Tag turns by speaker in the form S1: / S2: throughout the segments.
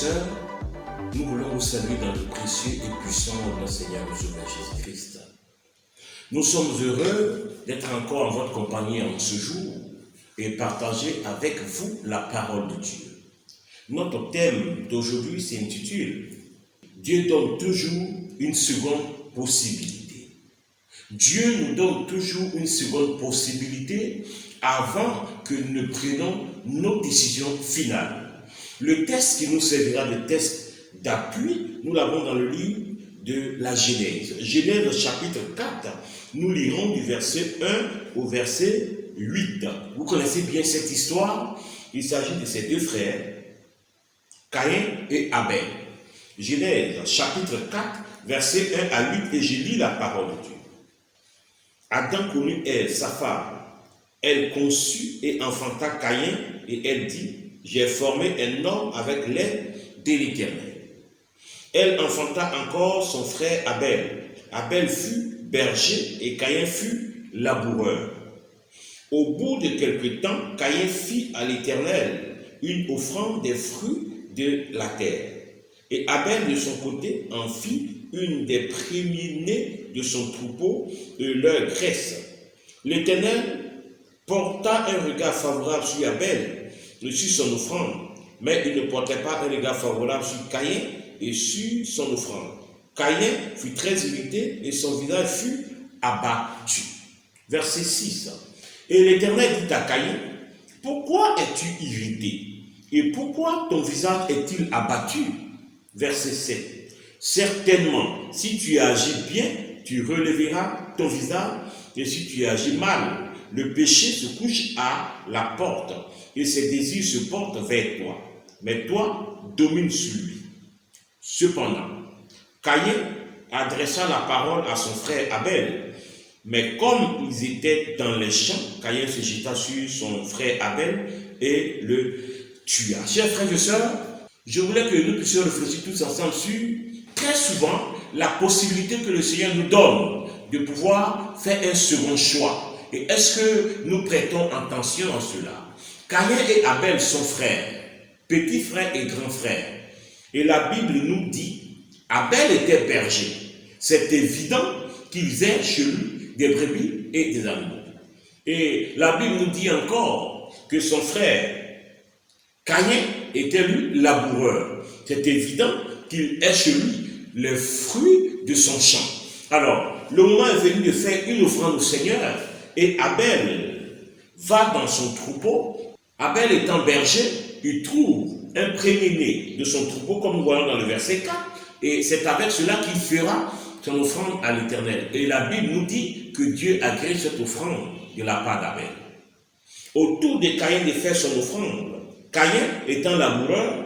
S1: sœurs, nous voulons vous saluer dans le précieux et puissant nom de notre Seigneur et Sauveur Jésus-Christ. Nous sommes heureux d'être encore en votre compagnie en ce jour et partager avec vous la parole de Dieu. Notre thème d'aujourd'hui s'intitule « Dieu donne toujours une seconde possibilité ». Dieu nous donne toujours une seconde possibilité avant que nous ne prenions nos décisions finales. Le texte qui nous servira de texte d'appui, nous l'avons dans le livre de la Genèse. Genèse chapitre 4, nous lirons du verset 1 au verset 8. Vous connaissez bien cette histoire. Il s'agit de ces deux frères, Caïn et Abel. Genèse chapitre 4, verset 1 à 8, et je lis la parole de Dieu. Adam connut Ève, sa femme. Elle conçut et enfanta Caïn, et elle dit, j'ai formé un homme avec l'aide de l'Éternel. Elle enfanta encore son frère Abel. Abel fut berger et Caïn fut laboureur. Au bout de quelque temps, Caïn fit à l'Éternel une offrande des fruits de la terre. Et Abel, de son côté, en fit une des premiers-nés de son troupeau de leur graisse. L'Éternel porta un regard favorable sur Abel et sur son offrande, mais il ne portait pas un regard favorable sur Caïn et sur son offrande. Caïn fut très irrité et son visage fut abattu. Verset 6. Et l'Éternel dit à Caïn, pourquoi es-tu irrité et pourquoi ton visage est-il abattu? Verset 7. Certainement, si tu agis bien, tu relèveras ton visage, et si tu agis mal, le péché se couche à la porte, et ses désirs se portent vers toi. Mais toi, domine sur lui. Cependant, Caïn adressa la parole à son frère Abel, mais comme ils étaient dans les champs, Caïn se jeta sur son frère Abel et le tua. Chers frères et sœurs, je voulais que nous puissions réfléchir tous ensemble sur très souvent la possibilité que le Seigneur nous donne de pouvoir faire un second choix. Et est-ce que nous prêtons attention à cela? Caïn et Abel sont frères, petit frère et grand frère. Et la Bible nous dit, Abel était berger. C'est évident qu'il faisait chez lui des brebis et des animaux. Et la Bible nous dit encore que son frère Caïn était lui laboureur. C'est évident qu'il ait chez lui les fruits de son champ. Alors, le moment est venu de faire une offrande au Seigneur et Abel va dans son troupeau. Abel étant berger, il trouve un premier-né de son troupeau, comme nous voyons dans le verset 4, et c'est avec cela qu'il fera son offrande à l'Éternel. Et la Bible nous dit que Dieu agrée cette offrande de la part d'Abel. Autour de Caïn de faire son offrande, Caïn étant laboureur,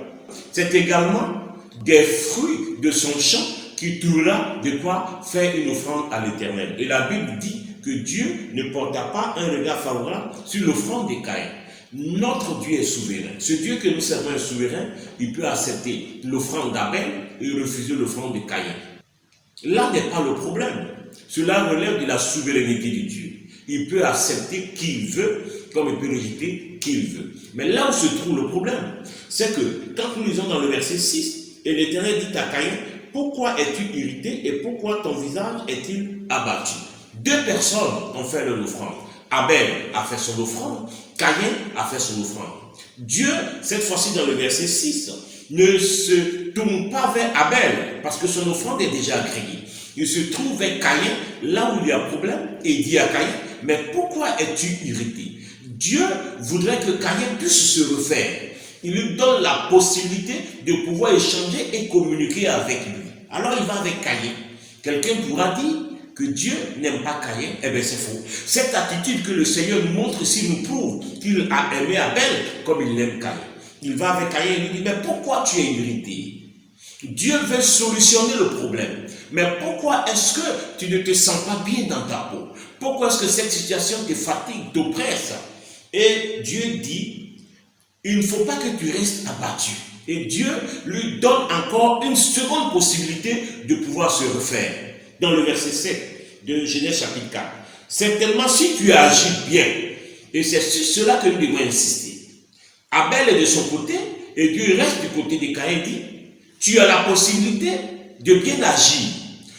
S1: c'est également des fruits de son champ qui trouvera de quoi faire une offrande à l'Éternel. Et la Bible dit que Dieu ne porta pas un regard favorable sur l'offrande de Caïn. Notre Dieu est souverain. Ce Dieu que nous servons est souverain. Il peut accepter l'offrande d'Abel et refuser l'offrande de Caïn. Là n'est pas le problème. Cela relève de la souveraineté de Dieu. Il peut accepter qui il veut, comme il peut rejeter qui il veut. Mais là où se trouve le problème, c'est que quand nous lisons dans le verset 6, et l'Éternel dit à Caïn, pourquoi es-tu irrité et pourquoi ton visage est-il abattu? Deux personnes ont fait leur offrande. Abel a fait son offrande, Caïn a fait son offrande. Dieu, cette fois-ci dans le verset 6, ne se tourne pas vers Abel parce que son offrande est déjà agréée. Il se trouve vers Caïn, là où il y a problème, et il dit à Caïn, mais pourquoi es-tu irrité? Dieu voudrait que Caïn puisse se refaire. Il lui donne la possibilité de pouvoir échanger et communiquer avec lui. Alors il va avec Caïn. Quelqu'un pourra dire que Dieu n'aime pas Caïn. Eh bien c'est faux. Cette attitude que le Seigneur nous montre ici nous prouve qu'il a aimé Abel comme il aime Caïn. Il va avec Caïn et lui dit, mais pourquoi tu es irrité? Dieu veut solutionner le problème. Mais pourquoi est-ce que tu ne te sens pas bien dans ta peau? Pourquoi est-ce que cette situation te fatigue, t'oppresse? Et Dieu dit, il ne faut pas que tu restes abattu. Et Dieu lui donne encore une seconde possibilité de pouvoir se refaire. Dans le verset 7 de Genèse chapitre 4. Certainement, si tu agis bien, et c'est sur cela que nous devons insister. Abel est de son côté, et Dieu reste du côté de Caïn, dit, Tu as la possibilité de bien agir.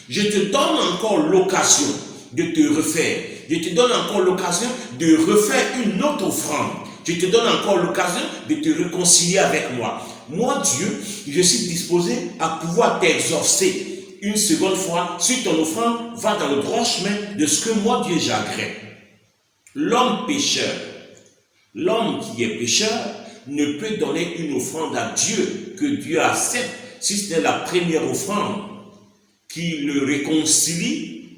S1: Je te donne encore l'occasion de te refaire. Je te donne encore l'occasion de refaire une autre offrande. Je te donne encore l'occasion de te réconcilier avec moi. Moi, Dieu, je suis disposé à pouvoir t'exaucer une seconde fois si ton offrande va dans le droit chemin de ce que moi, Dieu, j'agrée. L'homme pécheur, l'homme qui est pécheur, ne peut donner une offrande à Dieu que Dieu accepte si c'est la première offrande qui le réconcilie,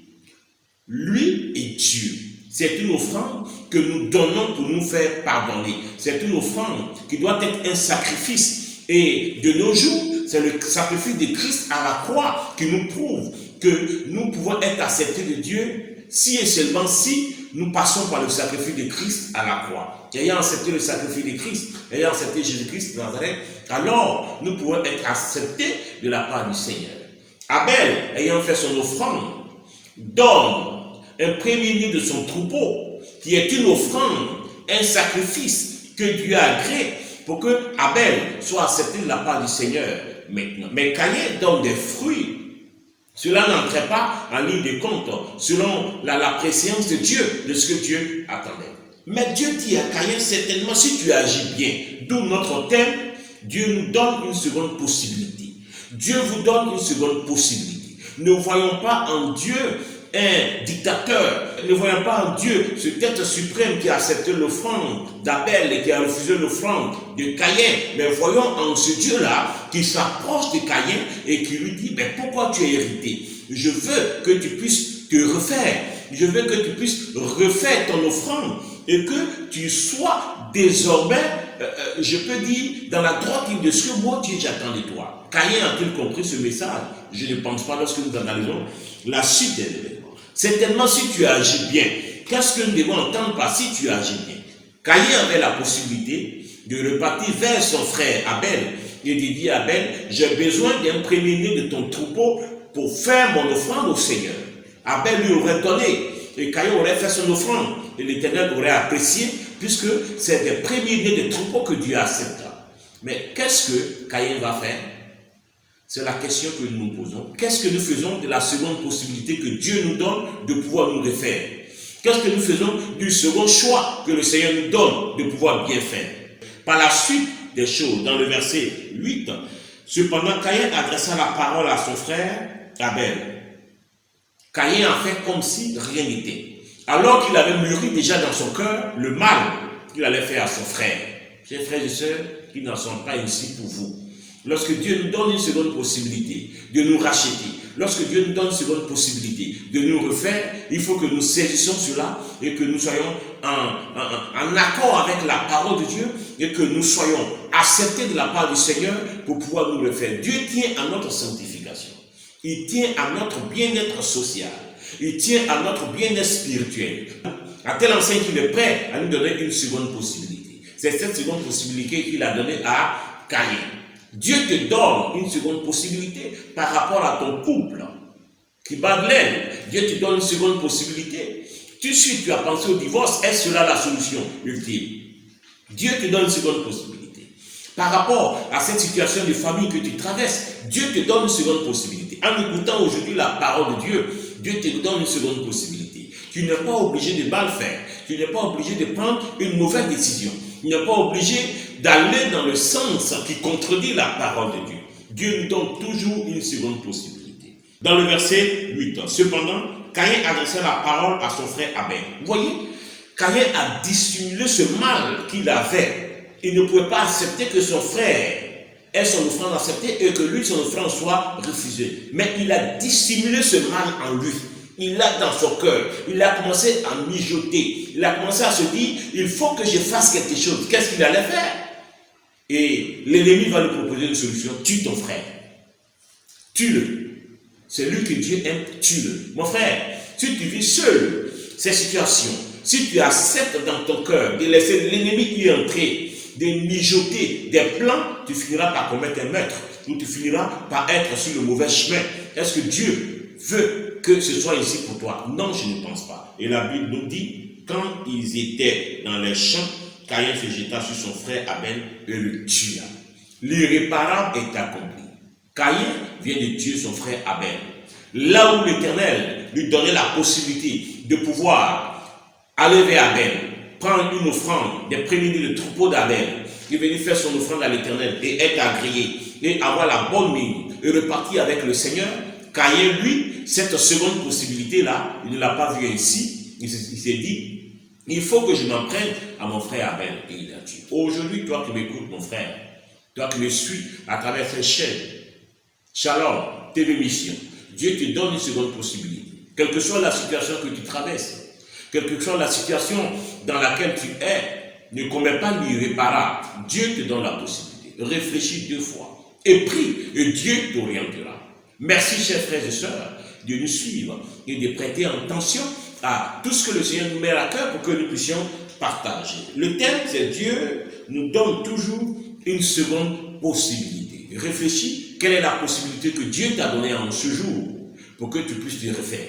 S1: lui et Dieu. C'est une offrande que nous donnons pour nous faire pardonner. C'est une offrande qui doit être un sacrifice. Et de nos jours, c'est le sacrifice de Christ à la croix qui nous prouve que nous pouvons être acceptés de Dieu si et seulement si nous passons par le sacrifice de Christ à la croix. Ayant accepté le sacrifice de Christ, ayant accepté Jésus-Christ de Nazareth, alors nous pouvons être acceptés de la part du Seigneur. Abel, ayant fait son offrande, donne un premier-né de son troupeau, qui est une offrande, un sacrifice que Dieu a agréé pour que Abel soit accepté de la part du Seigneur maintenant. Mais Caïn donne des fruits. Cela n'entrait pas en ligne de compte selon la préscience de Dieu, de ce que Dieu attendait. Mais Dieu dit à Caïn, certainement si tu agis bien, d'où notre thème, Dieu nous donne une seconde possibilité. Dieu vous donne une seconde possibilité. Ne voyons pas en Dieu un dictateur. Ne voyons pas en Dieu ce être suprême qui a accepté l'offrande d'Abel et qui a refusé l'offrande de Caïn. Mais voyons en ce Dieu-là qui s'approche de Caïn et qui lui dit, mais pourquoi tu es irrité? Je veux que tu puisses te refaire. Je veux que tu puisses refaire ton offrande et que tu sois désormais, je peux dire, dans la droite ligne de ce que moi, Dieu, j'attends de toi. Caïn a-t-il compris ce message? Je ne pense pas lorsque nous analysons la suite des événements. Certainement, si tu agis bien, qu'est-ce que nous devons entendre par si tu agis bien? Caïn avait la possibilité de repartir vers son frère Abel et de dire à Abel, j'ai besoin d'un premier-né de ton troupeau pour faire mon offrande au Seigneur. Abel lui aurait donné et Caïn aurait fait son offrande et l'Éternel aurait apprécié puisque c'est des premiers-nés de troupeau que Dieu acceptera. Mais qu'est-ce que Caïn va faire? C'est la question que nous nous posons. Qu'est-ce que nous faisons de la seconde possibilité que Dieu nous donne de pouvoir nous refaire? Qu'est-ce que nous faisons du second choix que le Seigneur nous donne de pouvoir bien faire? Par la suite des choses, dans le verset 8, cependant Caïn adressa la parole à son frère Abel. Caïn a fait comme si rien n'était. Alors qu'il avait mûri déjà dans son cœur le mal qu'il allait faire à son frère. Chers frères et sœurs, qui n'en sont pas ici pour vous. Lorsque Dieu nous donne une seconde possibilité de nous racheter, lorsque Dieu nous donne une seconde possibilité de nous refaire, il faut que nous saisissions cela et que nous soyons en accord avec la parole de Dieu et que nous soyons acceptés de la part du Seigneur pour pouvoir nous refaire. Dieu tient à notre sanctification. Il tient à notre bien-être social. Il tient à notre bien-être spirituel. À tel enseigne qu'il est prêt à nous donner une seconde possibilité. C'est cette seconde possibilité qu'il a donnée à Caïn. Dieu te donne une seconde possibilité par rapport à ton couple qui bat de l'aile. Dieu te donne une seconde possibilité. Tu as pensé au divorce, est-ce cela la solution ultime? Dieu te donne une seconde possibilité. Par rapport à cette situation de famille que tu traverses, Dieu te donne une seconde possibilité. En écoutant aujourd'hui la parole de Dieu, Dieu te donne une seconde possibilité. Tu n'es pas obligé de mal faire. Tu n'es pas obligé de prendre une mauvaise décision. Tu n'es pas obligé d'aller dans le sens qui contredit la parole de Dieu. Dieu nous donne toujours une seconde possibilité. Dans le verset 8, cependant, Caïn adressait la parole à son frère Abel. Vous voyez, Caïn a dissimulé ce mal qu'il avait. Il ne pouvait pas accepter que son frère ait son offrande acceptée et que lui, son offrande soit refusée. Mais il a dissimulé ce mal en lui. Il l'a dans son cœur. Il a commencé à mijoter. Il a commencé à se dire, il faut que je fasse quelque chose. Qu'est-ce qu'il allait faire? Et l'ennemi va lui proposer une solution. Tue ton frère. Tue-le. C'est lui que Dieu aime, tue-le. Mon frère, si tu vis seul ces situations, si tu acceptes dans ton cœur de laisser l'ennemi y entrer, de mijoter des plans, tu finiras par commettre un meurtre. Ou tu finiras par être sur le mauvais chemin. Est-ce que Dieu veut que ce soit ici pour toi? Non, je ne pense pas. Et la Bible nous dit, quand ils étaient dans les champs, Caïn se jeta sur son frère Abel et le tua. L'irréparable est accompli. Caïn vient de tuer son frère Abel. Là où l'Éternel lui donnait la possibilité de pouvoir aller vers Abel, prendre une offrande des premiers-nés de troupeau d'Abel, et venir faire son offrande à l'Éternel et être agréé et avoir la bonne mine et repartir avec le Seigneur, Caïn, lui, cette seconde possibilité-là, il ne l'a pas vue ainsi. Il s'est dit, il faut que je m'emprunte à mon frère Abel. Et il a tué. Aujourd'hui, toi qui m'écoutes, mon frère, toi qui me suis à travers cette chaîne, Shalom, TV Mission, Dieu te donne une seconde possibilité. Quelle que soit la situation que tu traverses, quelle que soit la situation dans laquelle tu es, ne commets pas l'irréparable. Dieu te donne la possibilité. Réfléchis 2 fois et prie et Dieu t'orientera. Merci, chers frères et sœurs, de nous suivre et de prêter attention à tout ce que le Seigneur nous met à cœur pour que nous puissions partager. Le thème, c'est Dieu nous donne toujours une seconde possibilité. Réfléchis, quelle est la possibilité que Dieu t'a donnée en ce jour pour que tu puisses te refaire.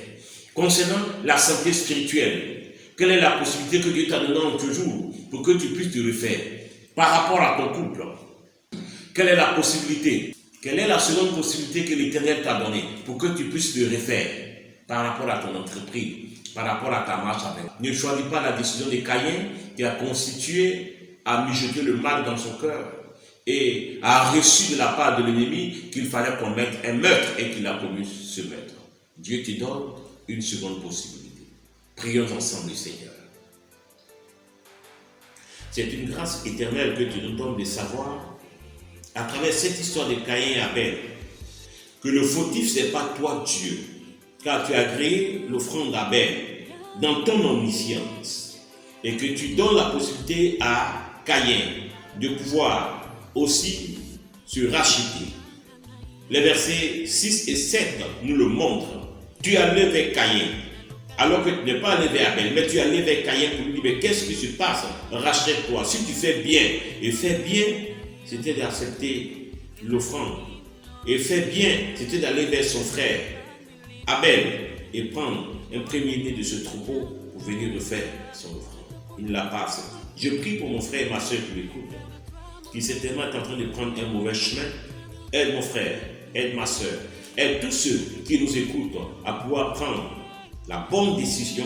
S1: Concernant la santé spirituelle, quelle est la possibilité que Dieu t'a donnée en ce jour pour que tu puisses te refaire. Par rapport à ton couple, quelle est la possibilité? Quelle est la seconde possibilité que l'Éternel t'a donnée pour que tu puisses te refaire par rapport à ton entreprise, par rapport à ta marche avec? Ne choisis pas la décision de Caïn qui a constitué à mijoter le mal dans son cœur et a reçu de la part de l'ennemi qu'il fallait commettre un meurtre et qu'il a commis ce meurtre. Dieu te donne une seconde possibilité. Prions ensemble le Seigneur. C'est une grâce éternelle que tu nous donnes de savoir à travers cette histoire de Caïn et Abel, que le fautif, ce n'est pas toi, Dieu, car tu as créé l'offrande d'Abel dans ton omniscience, et que tu donnes la possibilité à Caïn de pouvoir aussi se racheter. Les versets 6 et 7 nous le montrent. Tu as allé vers Caïn, alors que tu n'es pas allé vers Abel, mais tu es allé vers Caïn pour lui dire, mais qu'est-ce qui se passe? Rachète-toi. Si tu fais bien, et fais bien, c'était d'accepter l'offrande. Et faire bien, c'était d'aller vers son frère Abel et prendre un premier-né de ce troupeau pour venir refaire son offrande. Il ne l'a pas accepté. Je prie pour mon frère et ma soeur qui m'écoutent, qui certainement est en train de prendre un mauvais chemin. Aide mon frère, aide ma soeur, aide tous ceux qui nous écoutent à pouvoir prendre la bonne décision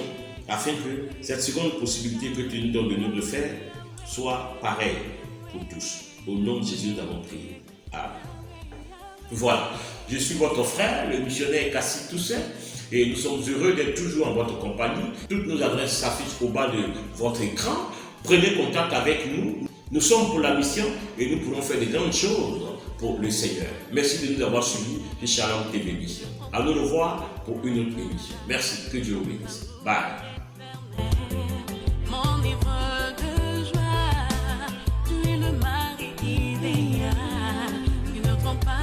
S1: afin que cette seconde possibilité que tu nous donnes de nous refaire soit pareille pour tous. Au nom de Jésus, nous avons prié. Amen. Voilà, je suis votre frère, le missionnaire Cassie Toussaint, et nous sommes heureux d'être toujours en votre compagnie. Toutes nos adresses s'affichent au bas de votre écran. Prenez contact avec nous. Nous sommes pour la mission et nous pourrons faire de grandes choses pour le Seigneur. Merci de nous avoir suivis chez Shalom TV Mission. À nous revoir pour une autre émission. Merci, que Dieu vous bénisse. Bye.
S2: Tu es le mari idéal, tu ne trompes pas.